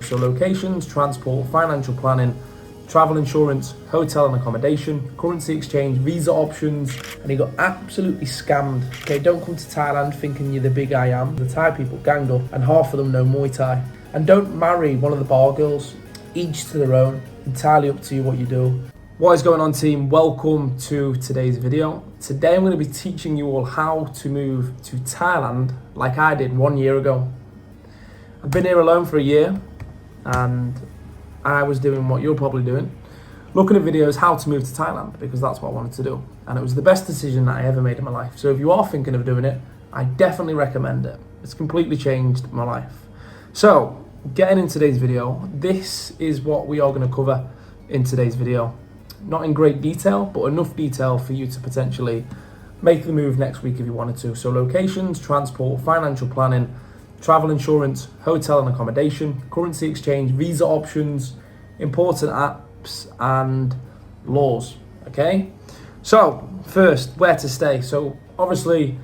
So locations, transport, financial planning, travel insurance, hotel and accommodation, currency exchange, visa options, and he got absolutely scammed. Okay, don't come to Thailand thinking you're the big I am. The Thai people ganged up and half of them know Muay Thai. And don't marry one of the bar girls, each to their own, entirely up to you what you do. What is going on, team? Welcome to today's video. Today I'm going to be teaching you all how to move to Thailand like I did 1 year ago. I've been here alone for a year and I was doing what you're probably doing, looking at videos how to move to Thailand, because that's what I wanted to do. And it was the best decision that I ever made in my life. So if you are thinking of doing it, I definitely recommend it. It's completely changed my life. So getting in today's video, this is what we are going to cover in today's video. Not in great detail, but enough detail for you to potentially make the move next week if you wanted to. So locations, transport, financial planning, travel insurance, hotel and accommodation, currency exchange, visa options, important apps and laws. Okay, so first, where to stay. So obviously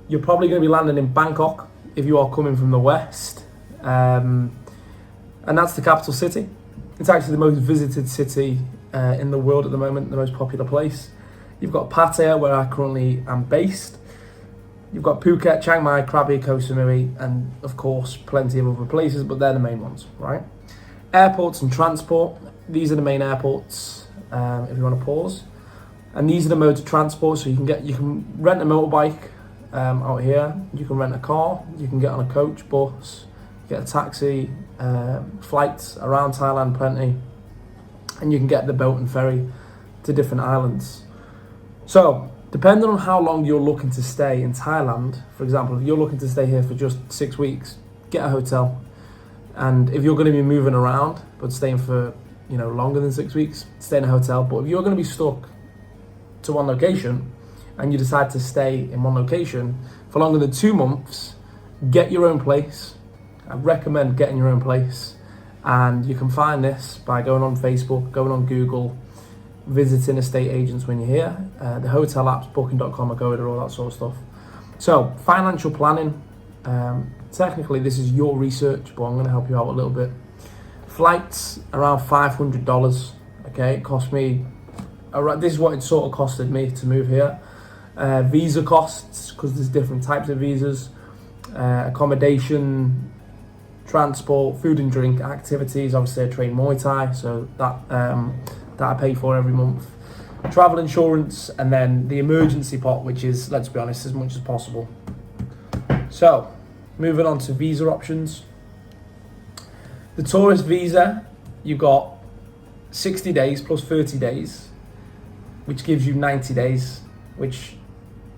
you're probably going to be landing in Bangkok if you are coming from the west, and that's the capital city. It's actually the most visited city in the world at the moment, the most popular place. You've got Pattaya, where I currently am based. You've got Phuket, Chiang Mai, Krabi, Koh Samui, and of course plenty of other places, but they're the main ones, right? Airports and transport. These are the main airports, if you want to pause. And these are the modes of transport. So you can rent a motorbike out here. You can rent a car. You can get on a coach, bus, get a taxi, flights around Thailand, plenty. And you can get the boat and ferry to different islands. So depending on how long you're looking to stay in Thailand, for example, if you're looking to stay here for just 6 weeks, get a hotel. And if you're going to be moving around, but staying for, longer than 6 weeks, stay in a hotel. But if you're going to be stuck to one location and you decide to stay in one location for longer than 2 months, get your own place. I recommend getting your own place. And you can find this by going on Facebook, going on Google, visiting estate agents when you're here, the hotel apps, booking.com, Agoda, all that sort of stuff. So financial planning, technically this is your research, but I'm going to help you out a little bit. Flights around $500. Okay, it cost me, this is what it sort of costed me to move here. Visa costs, because there's different types of visas, accommodation, transport, food and drink, activities. Obviously I train Muay Thai, so that I pay for every month. Travel insurance, and then the emergency pot, which is, let's be honest, as much as possible. So moving on to visa options. The tourist visa, you've got 60 days plus 30 days, which gives you 90 days, which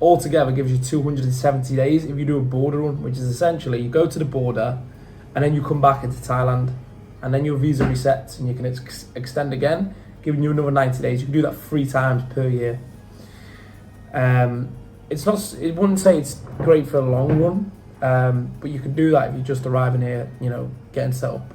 altogether gives you 270 days if you do a border run, which is essentially you go to the border and then you come back into Thailand, and then your visa resets and you can extend again, giving you another 90 days. You can do that 3 times per year. It wouldn't say it's great for a long run, but you can do that if you're just arriving here, getting set up.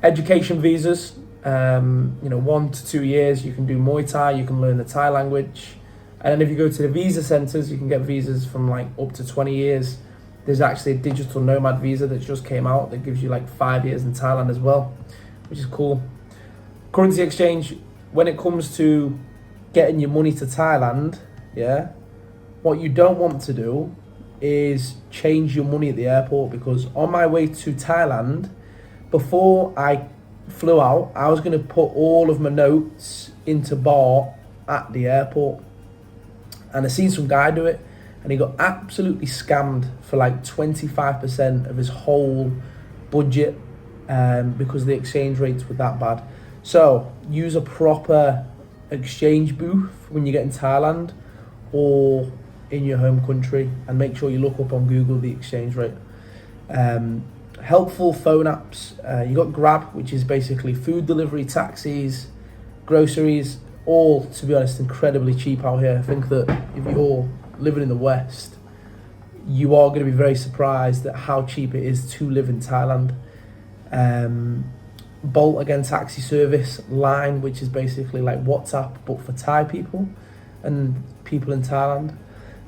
Education visas, 1 to 2 years, you can do Muay Thai, you can learn the Thai language. And then if you go to the visa centers, you can get visas from up to 20 years. There's actually a digital nomad visa that just came out that gives you 5 years in Thailand as well, which is cool. Currency exchange, when it comes to getting your money to Thailand, what you don't want to do is change your money at the airport, because on my way to Thailand, before I flew out, I was going to put all of my notes into baht at the airport. And I seen some guy do it, and he got absolutely scammed for 25% of his whole budget, because the exchange rates were that bad. So use a proper exchange booth when you get in Thailand or in your home country, and make sure you look up on Google the exchange rate. Helpful phone apps. You got Grab, which is basically food delivery, taxis, groceries, all, to be honest, incredibly cheap out here. I think that if you're living in the West, you are going to be very surprised at how cheap it is to live in Thailand. Bolt, again, taxi service. Line, which is basically like WhatsApp but for Thai people and people in Thailand.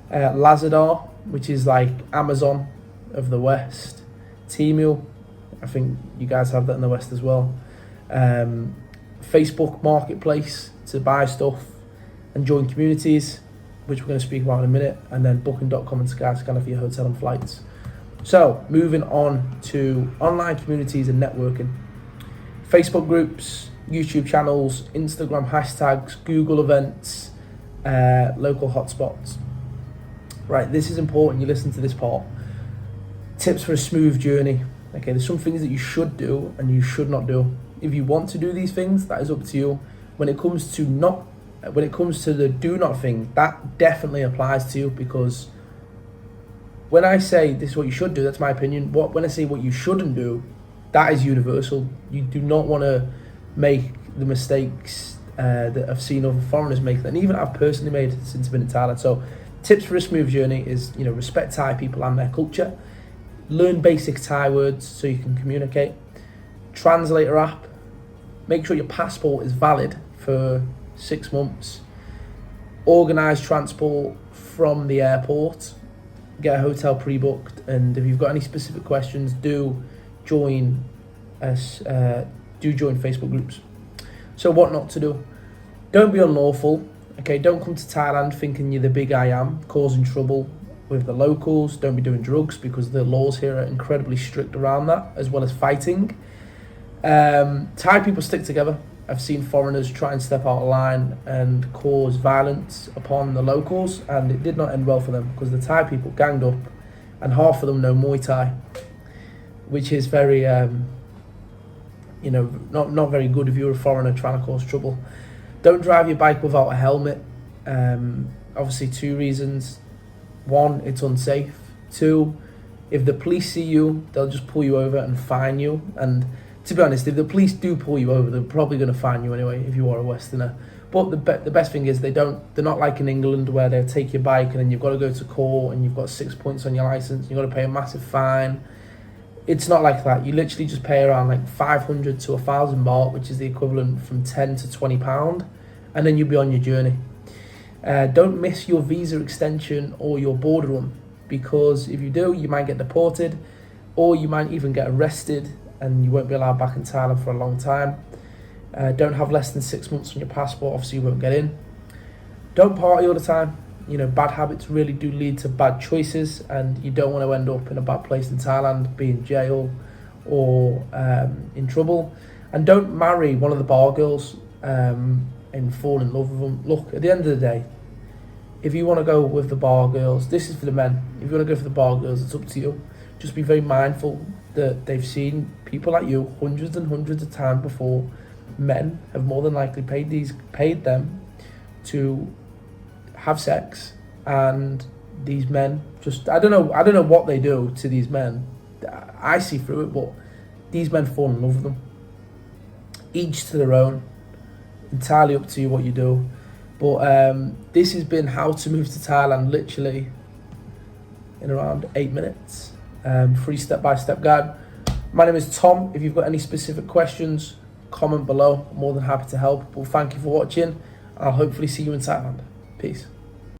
Lazadar, which is like Amazon of the West. Temu, I think you guys have that in the West as well. Facebook Marketplace to buy stuff and join communities, which we're going to speak about in a minute, and then booking.com and Skyscanner for your hotel and flights. So moving on to online communities and networking. Facebook groups, YouTube channels, Instagram hashtags, Google events, local hotspots. Right, this is important, you listen to this part. Tips for a smooth journey. Okay, there's some things that you should do and you should not do. If you want to do these things, that is up to you. When it comes to the do not thing, that definitely applies to you, because when I say this is what you should do, that's my opinion. When I say what you shouldn't do, that is universal. You do not want to make the mistakes that I've seen other foreigners make, and even I've personally made since I've been in Thailand. So tips for a smooth journey is, respect Thai people and their culture. Learn basic Thai words so you can communicate. Translator app. Make sure your passport is valid for 6 months. Organise transport from the airport. Get a hotel pre-booked, and if you've got any specific questions, do join Facebook groups. So what not to do? Don't be unlawful. Okay, don't come to Thailand thinking you're the big I am, causing trouble with the locals. Don't be doing drugs, because the laws here are incredibly strict around that, as well as fighting. Thai people stick together. I've seen foreigners try and step out of line and cause violence upon the locals, and it did not end well for them, because the Thai people ganged up, and half of them know Muay Thai, which is very, not very good if you're a foreigner trying to cause trouble. Don't drive your bike without a helmet. Obviously, 2 reasons. 1, it's unsafe. 2, if the police see you, they'll just pull you over and fine you. And to be honest, if the police do pull you over, they're probably going to fine you anyway if you are a Westerner. But the best thing is they're not like in England, where they'll take your bike and then you've got to go to court and you've got 6 points on your license. You've got to pay a massive fine. It's not like that. You literally just pay around like 500 to 1,000 baht, which is the equivalent from 10 to 20 pound, and then you'll be on your journey. Don't miss your visa extension or your border run, because if you do, you might get deported, or you might even get arrested and you won't be allowed back in Thailand for a long time. Don't have less than 6 months on your passport, obviously you won't get in. Don't party all the time. Bad habits really do lead to bad choices, and you don't want to end up in a bad place in Thailand, be in jail or in trouble. And don't marry one of the bar girls and fall in love with them. Look, at the end of the day, if you want to go with the bar girls, this is for the men. If you want to go for the bar girls, it's up to you. Just be very mindful that they've seen people like you hundreds and hundreds of times before. Men have more than likely paid them to have sex, and these men just I don't know what they do to these men. I see through it, but these men fall in love with them. Each to their own. Entirely up to you what you do. But this has been how to move to Thailand, literally in around 8 minutes. Free step-by-step guide. My name is Tom. If you've got any specific questions, comment below. I'm more than happy to help. But thank you for watching. I'll hopefully see you in Thailand. Peace.